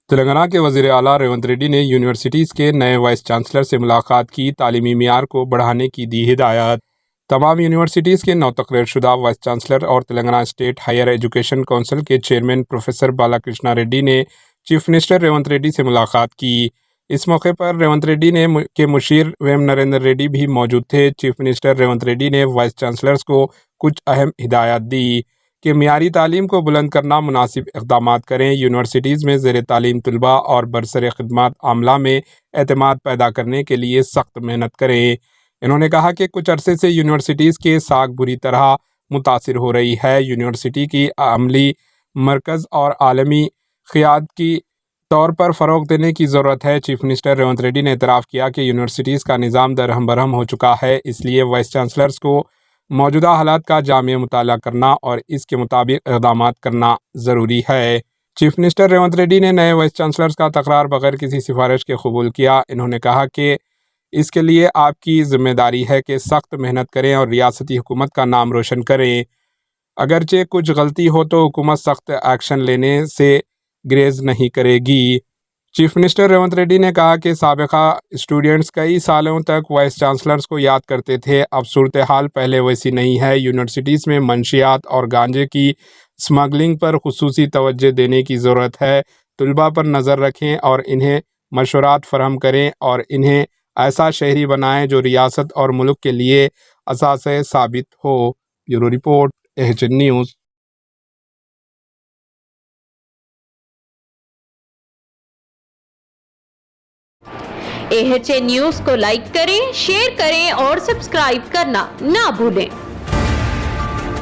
تلنگانہ کے وزیر اعلیٰ ریونت ریڈی نے یونیورسٹیز کے نئے وائس چانسلر سے ملاقات کی، تعلیمی معیار کو بڑھانے کی دی ہدایت۔ تمام یونیورسٹیز کے نو تقرر شدہ وائس چانسلر اور Telangana state higher education council کے چیئرمین پروفیسر بالا کرشنا ریڈی نے چیف منسٹر ریونت ریڈی سے ملاقات کی۔ اس موقع پر ریونت ریڈی کے مشیر ویم نریندر ریڈی بھی موجود تھے۔ چیف منسٹر ریونت ریڈی نے وائس چانسلرز کو کچھ اہم ہدایات دی کہ معیاری تعلیم کو بلند کرنا، مناسب اقدامات کریں، یونیورسٹیز میں زیر تعلیم طلباء اور برسر خدمات عاملہ میں اعتماد پیدا کرنے کے لیے سخت محنت کریں۔ انہوں نے کہا کہ کچھ عرصے سے یونیورسٹیز کی ساکھ بری طرح متاثر ہو رہی ہے۔ یونیورسٹی کی عملی مرکز اور عالمی قیادت کی طور پر فروغ دینے کی ضرورت ہے۔ چیف منسٹر ریونت ریڈی نے اعتراف کیا کہ یونیورسٹیز کا نظام درہم برہم ہو چکا ہے، اس لیے وائس چانسلرز کو موجودہ حالات کا جامع مطالعہ کرنا اور اس کے مطابق اقدامات کرنا ضروری ہے۔ چیف منسٹر ریونت ریڈی نے نئے وائس چانسلرز کا تقرر بغیر کسی سفارش کے قبول کیا۔ انہوں نے کہا کہ اس کے لیے آپ کی ذمہ داری ہے کہ سخت محنت کریں اور ریاستی حکومت کا نام روشن کریں۔ اگرچہ کچھ غلطی ہو تو حکومت سخت ایکشن لینے سے گریز نہیں کرے گی۔ چیف منسٹر ریونت ریڈی نے کہا کہ سابقہ اسٹوڈنٹس کئی سالوں تک وائس چانسلرز کو یاد کرتے تھے، اب صورتحال پہلے ویسی نہیں ہے۔ یونیورسٹیز میں منشیات اور گانجے کی اسمگلنگ پر خصوصی توجہ دینے کی ضرورت ہے۔ طلباء پر نظر رکھیں اور انہیں مشورات فراہم کریں اور انہیں ایسا شہری بنائیں جو ریاست اور ملک کے لیے اثاثے ثابت ہو۔ Bureau report, AHN news. AHN news کو لائک کریں، شیئر کریں اور سبسکرائب کرنا نہ بھولیں۔